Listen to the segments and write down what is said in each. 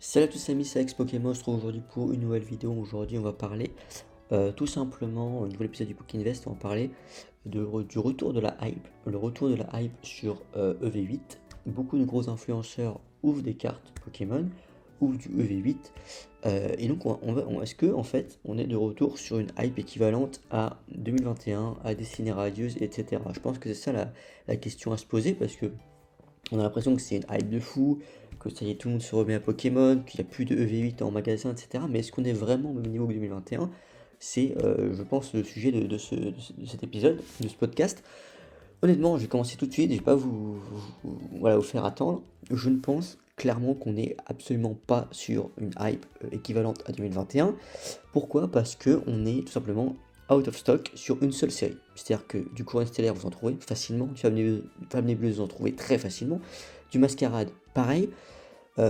Salut à tous amis, c'est Alex Pokémon, on se retrouve aujourd'hui pour une nouvelle vidéo. Aujourd'hui on va parler tout simplement, un nouvel épisode du Pokéinvest, on va parler du retour de la hype, le retour de la hype sur EV8. Beaucoup de gros influenceurs ouvrent des cartes Pokémon, ouvrent du EV8, et donc est-ce que en fait on est de retour sur une hype équivalente à 2021, à Destiny Radieuse, etc. Je pense que c'est ça la question à se poser parce que on a l'impression que c'est une hype de fou, que ça y est, tout le monde se remet à Pokémon, qu'il n'y a plus de EV8 en magasin, etc. Mais est-ce qu'on est vraiment au même niveau que 2021? C'est, je pense, le sujet de cet épisode, de ce podcast. Honnêtement, je vais commencer tout de suite, je vais pas voilà, vous faire attendre. Je ne pense clairement qu'on n'est absolument pas sur une hype équivalente à 2021. Pourquoi? Parce que on est tout simplement out of stock sur une seule série. C'est-à-dire que du courant stellaire, vous en trouvez facilement, du Flamme Nébuleuse, vous en trouvez très facilement, du Mascarade, pareil.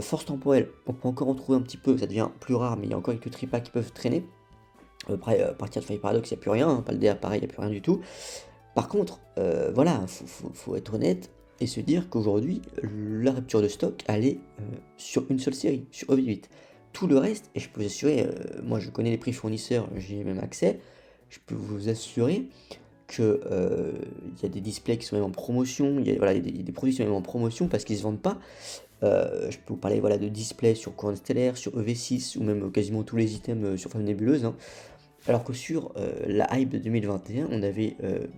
Force temporelle, on peut encore en trouver un petit peu, ça devient plus rare, mais il y a encore quelques tripas qui peuvent traîner. Après, à partir de Fire Paradox, il n'y a plus rien, hein, pas le DA pareil, il n'y a plus rien du tout. Par contre, voilà, faut être honnête et se dire qu'aujourd'hui, la rupture de stock, elle est sur une seule série, sur EV8. Tout le reste, et je peux vous assurer, moi je connais les prix fournisseurs, j'ai même accès, je peux vous assurer que il y a des displays qui sont même en promotion, il y a, voilà, il y a des produits qui sont même en promotion parce qu'ils ne se vendent pas. Je peux vous parler voilà, de displays sur Courant Stellaire, sur EV6 ou même quasiment tous les items sur Flamme Nébuleuse, hein. Alors que sur la hype de 2021, on avait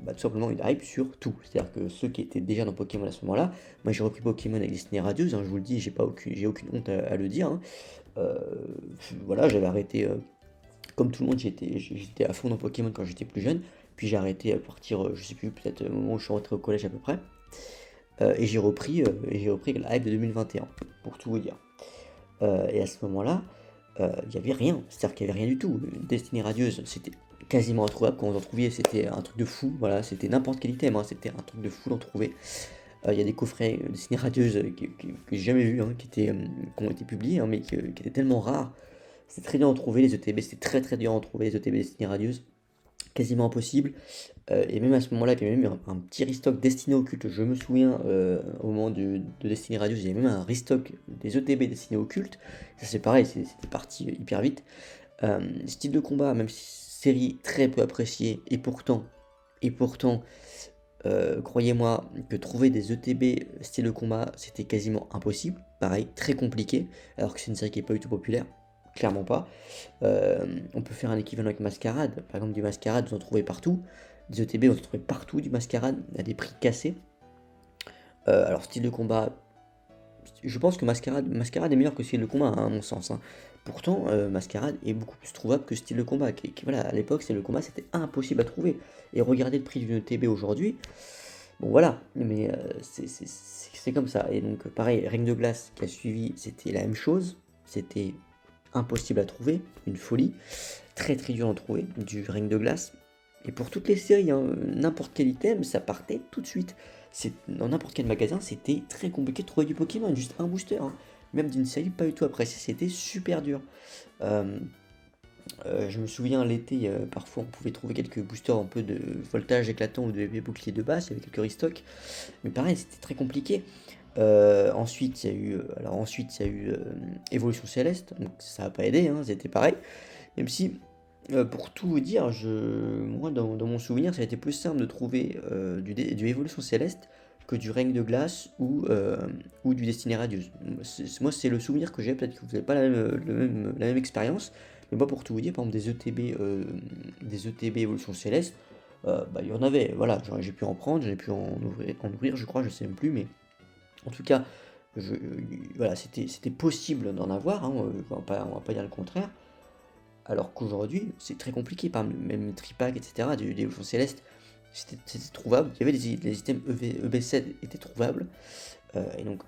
tout simplement une hype sur tout. C'est-à-dire que ceux qui étaient déjà dans Pokémon à ce moment-là, moi j'ai repris Pokémon avec Destiny Radieuse, hein, je vous le dis, j'ai aucune honte à le dire, hein. Euh, voilà, j'avais arrêté, comme tout le monde, j'étais à fond dans Pokémon quand j'étais plus jeune, puis j'ai arrêté à partir, je sais plus, peut-être au moment où je suis rentré au collège à peu près, et j'ai repris la hype de 2021, pour tout vous dire. Et à ce moment-là, il n'y avait rien, c'est-à-dire qu'il n'y avait rien du tout. Destiny Radieuse, c'était quasiment introuvable. Quand vous en trouviez, c'était un truc de fou. Voilà, c'était n'importe quel item, hein, c'était un truc de fou d'en trouver. Il y a des coffrets Destiny Radieuse que j'ai jamais vus, hein, qui ont été publiés, hein, mais qui étaient tellement rares. C'était très dur à en trouver, les ETB, c'était très très dur à en trouver, les ETB Destiny Radieuse. Quasiment impossible. Et même à ce moment-là, il y avait même un petit restock Destiné Occulte. Je me souviens, au moment de Destiny Radius, il y avait même un restock des ETB Destiné Occulte. Ça c'est pareil, c'était parti hyper vite. Style de combat, même si série très peu appréciée, et pourtant, croyez-moi que trouver des ETB style de combat, c'était quasiment impossible. Pareil, très compliqué, alors que c'est une série qui n'est pas du tout populaire. Clairement pas. On peut faire un équivalent avec Mascarade. Par exemple, du Mascarade, vous en trouvez partout. Des ETB, vous en trouvez partout du Mascarade, à des prix cassés. Alors, style de combat, je pense que Mascarade est meilleur que style de combat, hein, à mon sens, hein. Pourtant, Mascarade est beaucoup plus trouvable que style de combat. Voilà, à l'époque, style de combat, c'était impossible à trouver. Et regardez le prix d'une ETB aujourd'hui. Bon, voilà, mais c'est comme ça. Et donc, pareil, Règne de Glace qui a suivi, c'était la même chose. C'était impossible à trouver, une folie, très très dur à en trouver, du Règne de Glace. Et pour toutes les séries, hein, n'importe quel item, ça partait tout de suite. Dans n'importe quel magasin, c'était très compliqué de trouver du Pokémon, juste un booster, hein. Même d'une série pas du tout appréciée, c'était super dur. Euh, je me souviens l'été, parfois on pouvait trouver quelques boosters un peu de voltage éclatant ou de bouclier de base, il y avait quelques restocks, mais pareil, c'était très compliqué. Ensuite, il y a eu Évolution Céleste, donc ça n'a pas aidé, hein, c'était pareil. Même si, pour tout vous dire, moi, dans mon souvenir, ça a été plus simple de trouver du Évolution Céleste que du Règne de Glace ou du Destiné Radieuse. Moi, c'est le souvenir que j'ai, peut-être que vous n'avez pas la même expérience, mais moi, pour tout vous dire, par exemple, des ETB Évolution Céleste, bah, il y en avait, voilà, j'ai pu en prendre, j'ai pu en ouvrir, je crois, je sais même plus, mais en tout cas, je, voilà, c'était possible d'en avoir, hein, on va pas dire le contraire, alors qu'aujourd'hui, c'est très compliqué, par exemple, même le tripack, etc., des évolutions célestes, c'était trouvable, il y avait les items EB7 étaient trouvables, et donc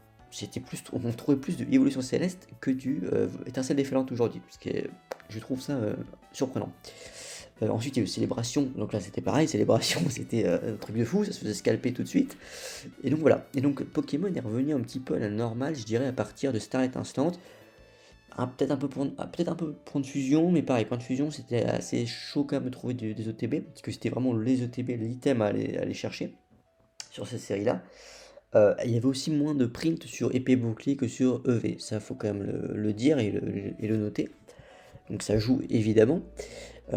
on trouvait plus de évolution céleste que du étincelle déferlante aujourd'hui, parce que je trouve ça surprenant. Ensuite, il y a eu Célébration, donc là c'était pareil, Célébration c'était un truc de fou, ça se faisait scalper tout de suite. Et donc voilà, et donc Pokémon est revenu un petit peu à la normale, je dirais, à partir de Starlight Instant. Peut-être un peu point de fusion, mais pareil, point de fusion c'était assez chaud quand même de trouver des ETB, parce que c'était vraiment les ETB, l'item à aller chercher sur cette série-là. Il y avait aussi moins de print sur épée bouclier que sur EV, ça faut quand même le dire et le noter. Donc ça joue évidemment.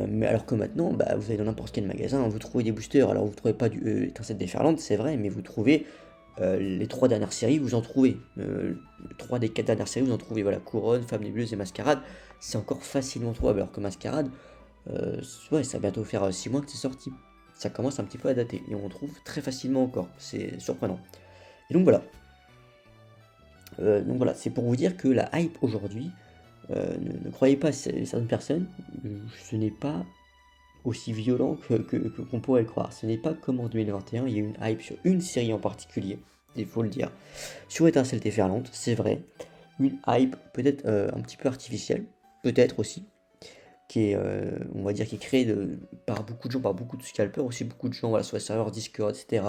Mais alors que maintenant, bah, vous allez dans n'importe quel magasin, vous trouvez des boosters. Alors vous trouvez pas du étincelle déferlante, c'est vrai, mais vous trouvez les 3 dernières séries, vous en trouvez. 3 des 4 dernières séries, vous en trouvez. Voilà, Couronne, Femme Nébuleuse et Mascarade, c'est encore facilement trouvable. Alors que Mascarade, ouais, ça va bientôt faire 6 mois que c'est sorti. Ça commence un petit peu à dater et on trouve très facilement encore. C'est surprenant. Et donc voilà, c'est pour vous dire que la hype aujourd'hui, ne croyez pas certaines personnes, ce n'est pas aussi violent qu'on pourrait le croire. Ce n'est pas comme en 2021, il y a eu une hype sur une série en particulier, il faut le dire. Sur Étincelle déferlante, c'est vrai, une hype peut-être un petit peu artificielle, peut-être aussi, qui est, on va dire, qui est créée par beaucoup de gens, par beaucoup de scalpers, aussi beaucoup de gens voilà, sur les serveurs Discord, etc.,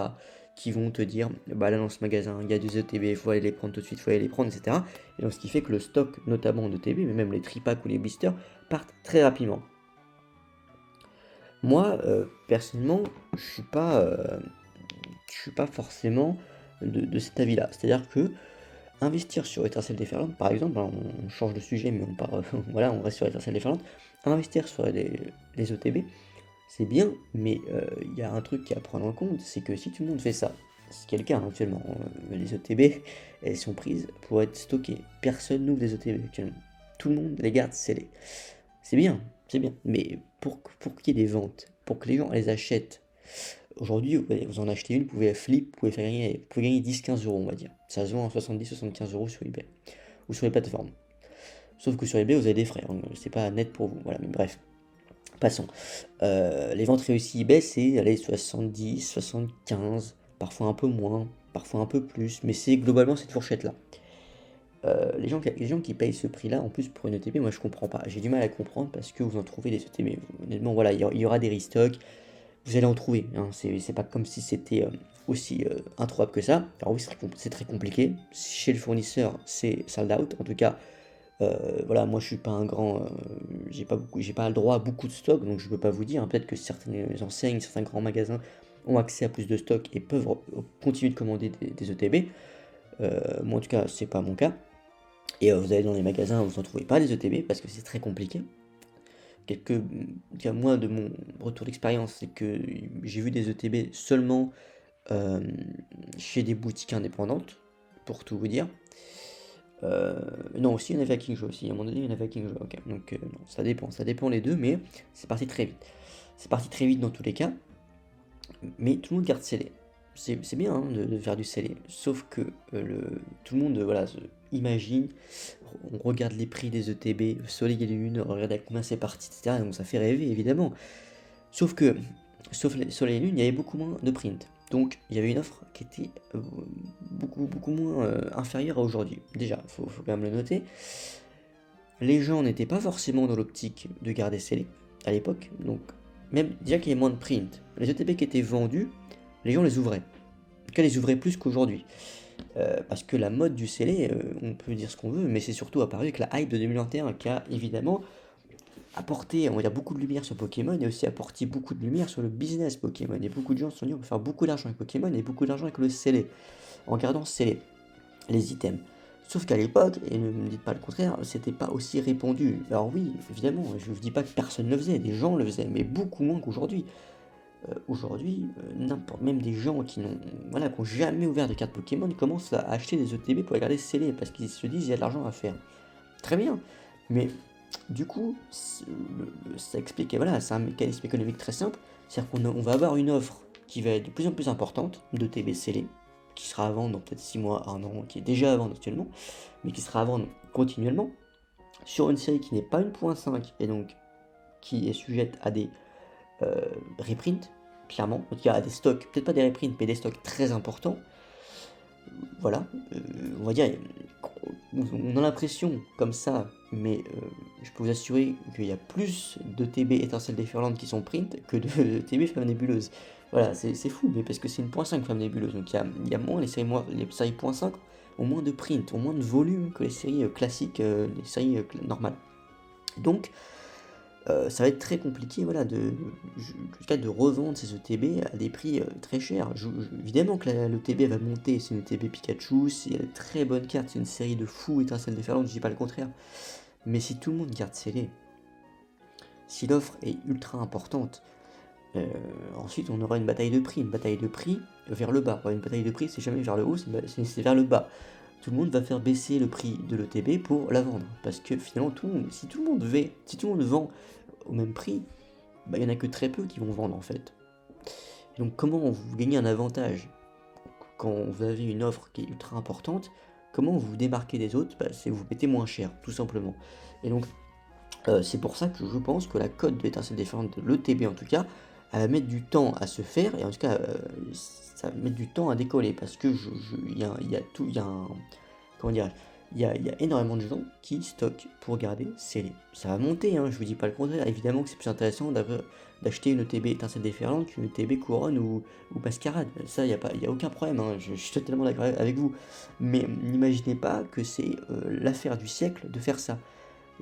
qui vont te dire, bah là dans ce magasin, il y a des ETB, il faut aller les prendre tout de suite, il faut aller les prendre, etc. Et donc ce qui fait que le stock, notamment d'ETB, mais même les tripacks ou les blisters, partent très rapidement. Moi, personnellement, je suis pas forcément de cet avis-là. C'est-à-dire que investir sur Étincelle déferlante, par exemple, hein, on change de sujet, mais on part, voilà, on reste sur Étincelle déferlante. Investir sur les ETB, c'est bien, mais il y a un truc qui à prendre en compte, c'est que si tout le monde fait ça, ce qui est le cas hein, actuellement, les ETB, elles sont prises pour être stockées. Personne n'ouvre des ETB actuellement. Tout le monde les garde scellées. C'est bien, mais pour qu'il y ait des ventes, pour que les gens les achètent, aujourd'hui, vous en achetez une, vous pouvez flip, vous pouvez gagner 10-15 euros, on va dire. Ça se vend à 70-75 euros sur eBay ou sur les plateformes. Sauf que sur eBay, vous avez des frais, hein, c'est pas net pour vous, voilà, mais bref. Passons. Les ventes réussies eBay, c'est allez, 70, 75, parfois un peu moins, parfois un peu plus, mais c'est globalement cette fourchette-là. Les gens qui payent ce prix-là, en plus pour une ETB, moi je comprends pas. J'ai du mal à comprendre parce que vous en trouvez des ETB. Honnêtement, voilà, il y aura des restocks, vous allez en trouver. Hein, c'est pas comme si c'était aussi introuvable que ça. Alors oui, c'est très compliqué. Chez le fournisseur, c'est sold out. En tout cas, voilà, moi je suis pas un grand, j'ai pas le droit à beaucoup de stock, donc je peux pas vous dire. Hein. Peut-être que certaines enseignes, certains grands magasins ont accès à plus de stock et peuvent continuer de commander des ETB. Moi en tout cas, c'est pas mon cas. Et vous allez dans les magasins, vous en trouvez pas des ETB parce que c'est très compliqué. Moi de mon retour d'expérience, c'est que j'ai vu des ETB seulement euh, chez des boutiques indépendantes, pour tout vous dire. Non, aussi il y en avait à King Joe aussi. À un moment donné, il y en avait à King Joe. Ok. Donc non, ça dépend les deux, mais c'est parti très vite. C'est parti très vite dans tous les cas, mais tout le monde garde scellé. C'est bien hein, de faire du scellé, sauf que tout le monde voilà, imagine, on regarde les prix des ETB, Soleil et Lune, on regarde à combien c'est parti, etc. Donc ça fait rêver évidemment. Sauf que, sauf les Soleil et Lune, il y avait beaucoup moins de print. Donc il y avait une offre qui était beaucoup moins inférieure à aujourd'hui. Déjà, faut quand même le noter. Les gens n'étaient pas forcément dans l'optique de garder scellé à l'époque. Donc même déjà qu'il y avait moins de print, les ETB qui étaient vendus, les gens les ouvraient. En tout cas, les ouvraient plus qu'aujourd'hui. Parce que la mode du scellé, on peut dire ce qu'on veut, mais c'est surtout apparu avec la hype de 2021 qui a évidemment apporté, on va dire, beaucoup de lumière sur Pokémon et aussi apporté beaucoup de lumière sur le business Pokémon. Et beaucoup de gens se sont dit on peut faire beaucoup d'argent avec Pokémon et beaucoup d'argent avec le scellé, en gardant scellé les items. Sauf qu'à l'époque, et ne me dites pas le contraire, c'était pas aussi répandu. Alors oui, évidemment, je ne vous dis pas que personne le faisait, des gens le faisaient, mais beaucoup moins qu'aujourd'hui. Aujourd'hui, même des gens qui n'ont voilà, qui ont jamais ouvert de carte Pokémon commencent à acheter des ETB pour les garder scellés parce qu'ils se disent il y a de l'argent à faire. Très bien, mais du coup, ça explique, voilà, c'est un mécanisme économique très simple, c'est-à-dire qu'on va avoir une offre qui va être de plus en plus importante d'ETB scellés, qui sera à vendre dans peut-être 6 mois, 1 an, qui est déjà à vendre actuellement, mais qui sera à vendre continuellement, sur une série qui n'est pas une .5 et donc qui est sujette à des reprints, clairement, donc il y a des stocks, peut-être pas des reprints, mais des stocks très importants. Voilà, on va dire, on a l'impression comme ça, mais je peux vous assurer qu'il y a plus de TB étincelles déferlantes qui sont print que de TB flamme nébuleuse. Voilà, c'est fou, mais parce que c'est une .5 flamme nébuleuse, donc il y a moins, les séries .5 ont moins de print, ont moins de volume que les séries classiques, les séries normales. Donc, ça va être très compliqué, voilà, en tout cas de revendre ces ETB à des prix très chers. Évidemment que l'ETB va monter, c'est une ETB Pikachu, c'est une très bonne carte, c'est une série de fous étincelles déferlantes, je dis pas le contraire. Mais si tout le monde garde scellé, si l'offre est ultra importante, ensuite on aura une bataille de prix vers le bas. Une bataille de prix, c'est jamais vers le haut, c'est vers le bas. Tout le monde va faire baisser le prix de l'ETB pour la vendre. Parce que finalement, si tout le monde vend au même prix, bah, il n'y en a que très peu qui vont vendre en fait. Et donc comment vous gagnez un avantage quand vous avez une offre qui est ultra importante? Comment vous vous démarquez des autres? Bah, c'est vous mettez moins cher, tout simplement. Et donc c'est pour ça que je pense que la cote de l'étincelle déferlante de l'ETB en tout cas, elle va mettre du temps à se faire et en tout cas ça va mettre du temps à décoller parce que il y a un, comment dire, il y a énormément de gens qui stockent pour garder scellé. Ça va monter, hein, je vous dis pas le contraire. Évidemment que c'est plus intéressant d'acheter une ETB étincelle déferlante qu'une ETB couronne ou mascarade. Ça, il y a aucun problème, hein, je suis totalement d'accord avec vous. Mais n'imaginez pas que c'est l'affaire du siècle de faire ça.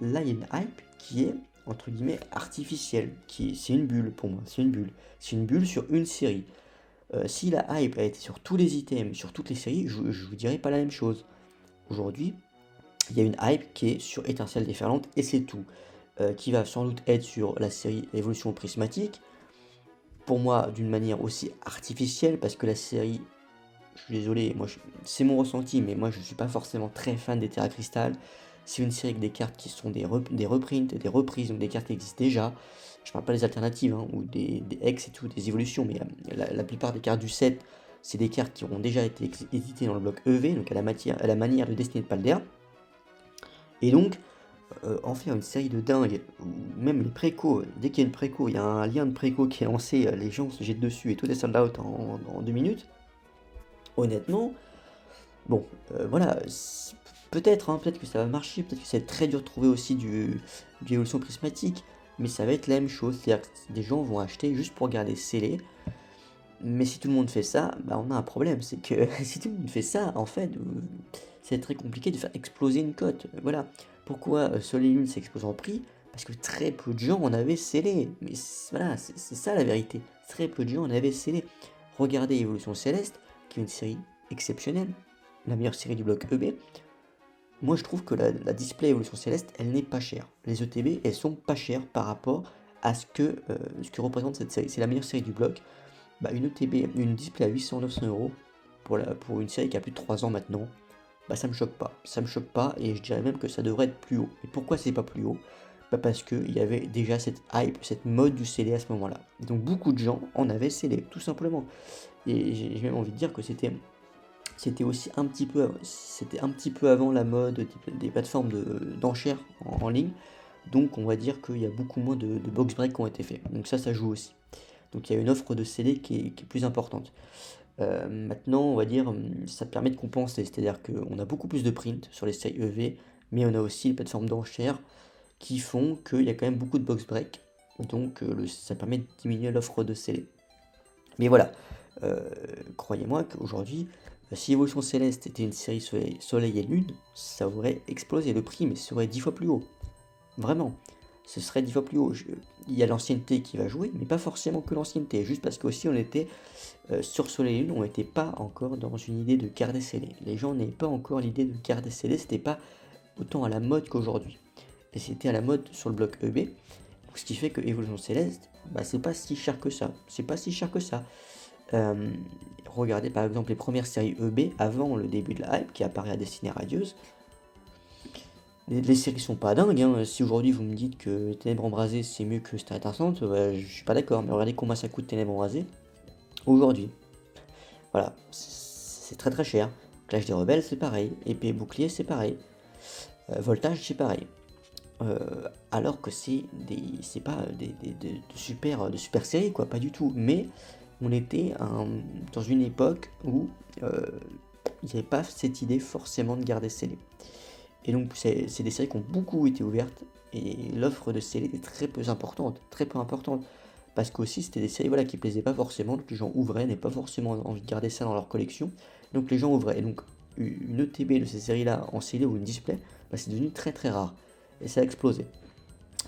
Là, il y a une hype qui est, entre guillemets, artificielle. C'est une bulle pour moi, c'est une bulle. C'est une bulle sur une série. Si la hype a été sur tous les items, sur toutes les séries, je vous dirais pas la même chose. Aujourd'hui, il y a une hype qui est sur Étincelle déferlante et c'est tout. Qui va sans doute être sur la série Évolution prismatique. Pour moi, d'une manière aussi artificielle, parce que la série, je suis désolé, c'est mon ressenti, mais moi je suis pas forcément très fan des Terra Crystal. C'est une série avec des cartes qui sont des reprints, des reprises, donc des cartes qui existent déjà. Je parle pas des alternatives, hein, ou des X et tout, des évolutions, mais la plupart des cartes du set, c'est des cartes qui auront déjà été éditées dans le bloc EV, donc à la manière de Destinée de Palder. Et donc, en faire une série de dingues, ou même les précos, dès qu'il y a une préco, il y a un lien de préco qui est lancé, les gens se jettent dessus et tout est sold out en 2 minutes. Honnêtement, bon, voilà, peut-être, hein, peut-être que ça va marcher, peut-être que ça va être très dur de trouver aussi du évolution prismatique, mais ça va être la même chose, c'est-à-dire que des gens vont acheter juste pour garder scellé, mais si tout le monde fait ça, bah on a un problème, c'est que si tout le monde fait ça, en fait, c'est très compliqué de faire exploser une cote. Voilà. Pourquoi Soleil et Lune s'expose en prix? Parce que très peu de gens en avaient scellé. Mais voilà, c'est ça la vérité. Très peu de gens en avaient scellé. Regardez Évolution Céleste, qui est une série exceptionnelle, la meilleure série du bloc EB. Moi je trouve que la display Évolution Céleste, elle n'est pas chère. Les ETB, elles sont pas chères par rapport à ce que représente cette série. C'est la meilleure série du bloc. Bah, une ETB, une display à 800-900 euros pour une série qui a plus de 3 ans maintenant, bah ça me choque pas. Ça me choque pas et je dirais même que ça devrait être plus haut. Et pourquoi c'est pas plus haut? Bah parce qu'il y avait déjà cette hype, cette mode du scellé à ce moment-là. Donc beaucoup de gens en avaient scellé, tout simplement. Et j'ai même envie de dire que c'était aussi c'était un petit peu avant la mode des plateformes d'enchères en ligne. Donc on va dire qu'il y a beaucoup moins de box break qui ont été faits. Donc ça joue aussi. Donc il y a une offre de CD qui est plus importante. Maintenant, on va dire, ça permet de compenser, c'est-à-dire qu'on a beaucoup plus de print sur les séries EV, mais on a aussi les plateformes d'enchères qui font qu'il y a quand même beaucoup de box break, donc ça permet de diminuer l'offre de CD. Mais voilà, croyez-moi qu'aujourd'hui, si Évolution Céleste était une série Soleil et Lune, ça aurait explosé le prix, mais ça aurait 10 fois plus haut. Vraiment, ce serait 10 fois plus haut. Il y a l'ancienneté qui va jouer, mais pas forcément que l'ancienneté, juste parce qu'aussi on était sur Soleil et Lune, on n'était pas encore dans une idée de garder scellé. Les gens n'avaient pas encore l'idée de garder scellé, c'était pas autant à la mode qu'aujourd'hui. Et c'était à la mode sur le bloc EB, ce qui fait que Évolution Céleste, bah, c'est pas si cher que ça. C'est pas si cher que ça. Regardez par exemple les premières séries EB avant le début de la hype qui apparaît à Destinée Radieuse. Les séries sont pas dingues, hein. Si aujourd'hui vous me dites que Ténèbres Embrasées c'est mieux que Star Étincelante, je suis pas d'accord, mais regardez combien ça coûte Ténèbres Embrasées aujourd'hui. Voilà, c'est très très cher. Clash des Rebelles c'est pareil, Épée et Bouclier c'est pareil, Voltage c'est pareil. Alors que c'est pas de super séries quoi, pas du tout. Mais on était dans une époque où il n'y avait pas cette idée forcément de garder scellé. Et donc c'est des séries qui ont beaucoup été ouvertes et l'offre de scellé est très peu importante, parce qu'aussi c'était des séries voilà, qui plaisaient pas forcément, donc les gens ouvraient, n'avaient pas forcément envie de garder ça dans leur collection, donc les gens ouvraient. Et donc une ETB de ces séries-là en scellé ou une display, bah, c'est devenu très très rare. Et ça a explosé.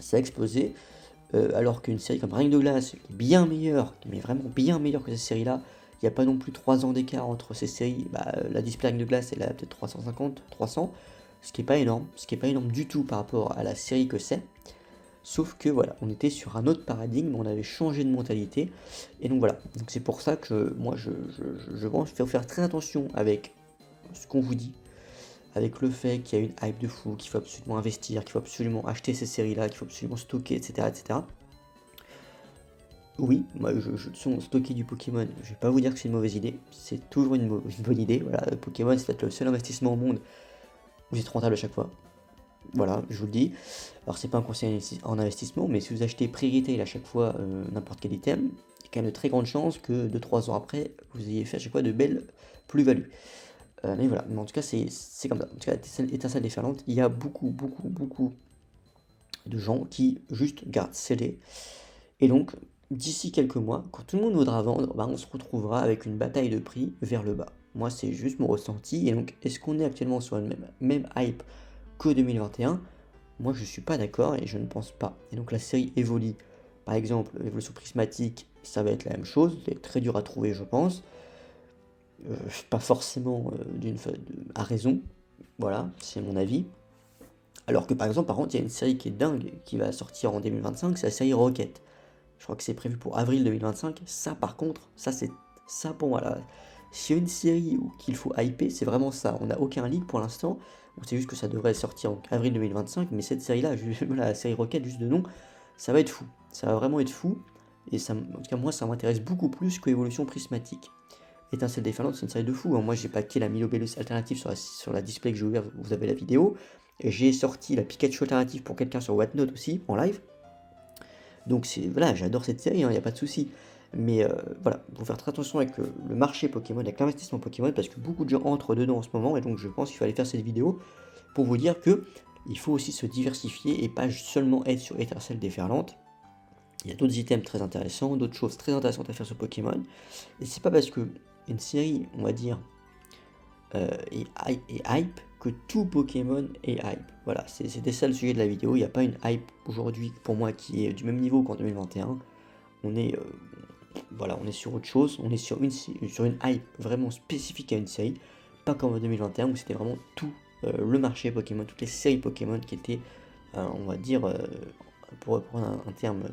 Ça a explosé. alors qu'une série comme Règne de glace est bien meilleure, mais vraiment bien meilleure que cette série-là. Il n'y a pas non plus 3 ans d'écart entre ces séries. La Display Règne de glace, elle a peut-être 350, 300, ce qui est pas énorme, ce qui est pas énorme du tout par rapport à la série que c'est. Sauf que voilà, on était sur un autre paradigme, on avait changé de mentalité. Et donc voilà, donc c'est pour ça que moi je pense qu'il faut faire très attention avec ce qu'on vous dit, avec le fait qu'il y a une hype de fou, qu'il faut absolument investir, qu'il faut absolument acheter ces séries-là, qu'il faut absolument stocker, etc. etc. Oui, moi stocker du Pokémon, je vais pas vous dire que c'est une mauvaise idée, c'est toujours une bonne idée. Voilà, Pokémon c'est peut-être le seul investissement au monde où c'est rentable à chaque fois. Voilà, je vous le dis. Alors c'est pas un conseil en investissement, mais si vous achetez prix retail à chaque fois n'importe quel item, il y a quand même de très grandes chances que 2-3 ans après, vous ayez fait à chaque fois de belles plus-values. Mais voilà, mais en tout cas c'est comme ça. En tout cas, étincelle déferlante, il y a beaucoup de gens qui juste gardent scellé. Et donc, d'ici quelques mois, quand tout le monde voudra vendre, on se retrouvera avec une bataille de prix vers le bas. Moi, c'est juste mon ressenti. Et donc, est-ce qu'on est actuellement sur une même hype que 2021? Moi, je suis pas d'accord et je ne pense pas. Et donc, la série évolue. Par exemple, l'évolution prismatique, ça va être la même chose. C'est très dur à trouver, je pense. Pas forcément à raison. Voilà, c'est mon avis. Alors que par exemple, par contre, il y a une série qui est dingue qui va sortir en 2025, c'est la série Rocket. Je crois que c'est prévu pour avril 2025. Ça, par contre, c'est ça pour moi là. S'il y a une série qu'il faut hyper, c'est vraiment ça. On n'a aucun leak pour l'instant. On sait juste que ça devrait sortir en avril 2025, mais cette série-là, la série Rocket, juste de nom, ça va être fou. Ça va vraiment être fou. Et ça, en tout cas, moi, ça m'intéresse beaucoup plus que Évolution Prismatique. Étincelle déferlante, c'est une série de fou. Moi, j'ai packé la Milobellus alternative sur la display que j'ai ouvert, vous avez la vidéo. Et j'ai sorti la Pikachu alternative pour quelqu'un sur Whatnot aussi, en live. Donc voilà, j'adore cette série, il n'y a pas de souci. Mais voilà, il faut faire très attention avec le marché Pokémon, avec l'investissement Pokémon, parce que beaucoup de gens entrent dedans en ce moment, et donc je pense qu'il fallait faire cette vidéo pour vous dire que il faut aussi se diversifier et pas seulement être sur Étincelle déferlante. Il y a d'autres items très intéressants, d'autres choses très intéressantes à faire sur Pokémon. Et c'est pas parce que une série, on va dire, est hype que tout Pokémon est hype. Voilà, c'était ça le sujet de la vidéo. Il n'y a pas une hype aujourd'hui pour moi qui est du même niveau qu'en 2021. On est, voilà, on est sur autre chose. On est sur une hype vraiment spécifique à une série. Pas comme en 2021 où c'était vraiment tout le marché Pokémon, toutes les séries Pokémon qui étaient, on va dire, pour reprendre un terme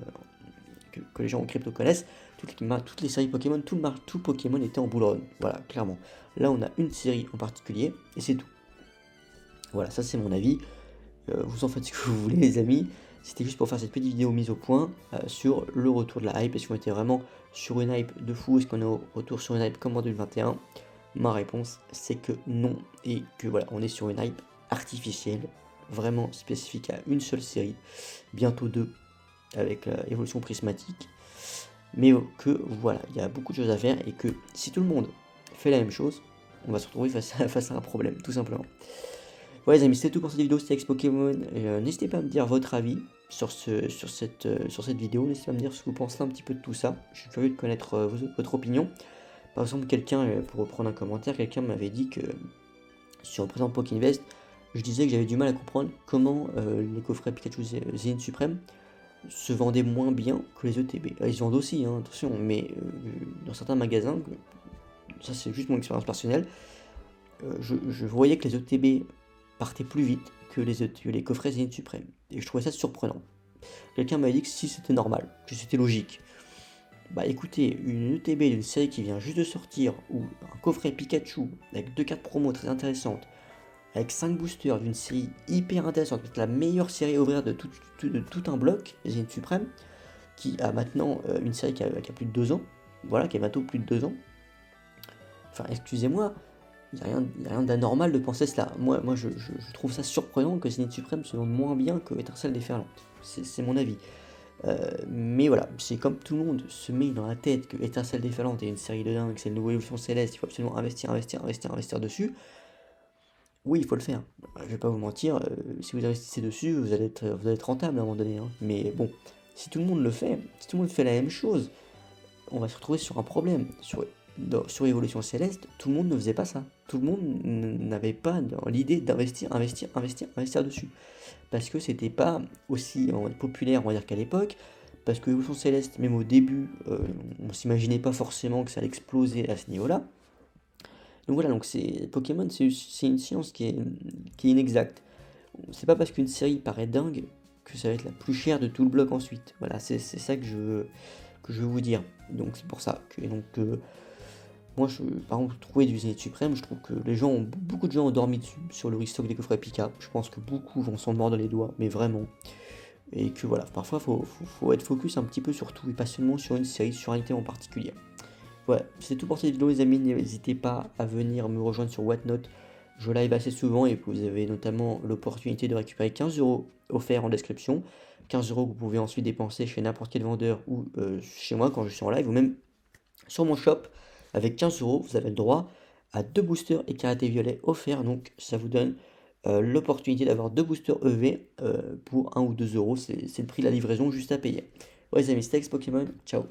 que les gens en crypto connaissent, toutes les séries Pokémon, tout Pokémon était en bull run. Voilà, clairement. Là, on a une série en particulier et c'est tout. Voilà, ça c'est mon avis. Vous en faites ce que vous voulez, les amis. C'était juste pour faire cette petite vidéo mise au point sur le retour de la hype. Est-ce qu'on était vraiment sur une hype de fou? Est-ce qu'on est au retour sur une hype comme en 2021? Ma réponse, c'est que non. Et que voilà, on est sur une hype artificielle, vraiment spécifique à une seule série. Bientôt deux, avec l'évolution prismatique. Mais que voilà, il y a beaucoup de choses à faire et que si tout le monde fait la même chose, on va se retrouver face à un problème, tout simplement. Ouais les amis, c'était tout pour cette vidéo, c'était Ex Pokémon. N'hésitez pas à me dire votre avis sur cette vidéo, n'hésitez pas à me dire ce que vous pensez un petit peu de tout ça. Je suis curieux de connaître votre opinion. Par exemple, quelqu'un, pour reprendre un commentaire, quelqu'un m'avait dit que sur le présent Pokéinvest, je disais que j'avais du mal à comprendre comment les coffrets Pikachu Zénith Suprême se vendaient moins bien que les ETB. Ils se vendent aussi, hein, attention, mais dans certains magasins, ça c'est juste mon expérience personnelle, je voyais que les ETB partaient plus vite que les coffrets Zénith Suprême. Et je trouvais ça surprenant. Quelqu'un m'a dit que si c'était normal, que c'était logique. Bah écoutez, une ETB d'une série qui vient juste de sortir, ou un coffret Pikachu avec 2 cartes promo très intéressantes, avec 5 boosters d'une série hyper intéressante, peut-être la meilleure série à ouvrir de tout un bloc, Zénith Suprême, qui a maintenant une série qui a plus de 2 ans, voilà, qui a bientôt plus de 2 ans. Enfin, excusez-moi, il n'y a rien d'anormal de penser cela. Moi je trouve ça surprenant que Zénith Suprême se vende moins bien que Étincelle déferlante. C'est mon avis. Mais voilà, c'est comme tout le monde se met dans la tête que Étincelle déferlante est une série de dingue, c'est une nouvelle évolution céleste, il faut absolument investir dessus. Oui, il faut le faire. Je vais pas vous mentir, si vous investissez dessus, vous allez être rentable à un moment donné. Hein. Mais bon, si tout le monde le fait, si tout le monde fait la même chose, on va se retrouver sur un problème. Sur Évolution Céleste, tout le monde ne faisait pas ça. Tout le monde n'avait pas dans l'idée d'investir dessus. Parce que c'était pas aussi populaire, on va dire, qu'à l'époque. parce que Evolution Céleste, même au début, on s'imaginait pas forcément que ça allait exploser à ce niveau-là. Donc voilà, donc Pokémon, c'est une science qui est inexacte. C'est pas parce qu'une série paraît dingue que ça va être la plus chère de tout le bloc ensuite. Voilà, c'est ça que je veux vous dire. Donc c'est pour ça que moi, par exemple, trouver du Zénith Suprême, je trouve que beaucoup de gens ont dormi dessus sur le restock des coffrets Pika. Je pense que beaucoup vont s'en mordre les doigts, mais vraiment. Et que voilà, parfois, faut être focus un petit peu sur tout, et pas seulement sur une série, sur un item en particulier. Voilà, c'est tout pour cette vidéo les amis, n'hésitez pas à venir me rejoindre sur Whatnot. Je live assez souvent et vous avez notamment l'opportunité de récupérer 15 € offerts en description. 15 € que vous pouvez ensuite dépenser chez n'importe quel vendeur ou chez moi quand je suis en live ou même sur mon shop. Avec 15 €, vous avez le droit à 2 boosters et karaté violet offerts. Donc ça vous donne l'opportunité d'avoir 2 boosters EV pour 1 ou 2 euros. C'est le prix de la livraison juste à payer. Ouais les amis, c'était Pokémon, ciao.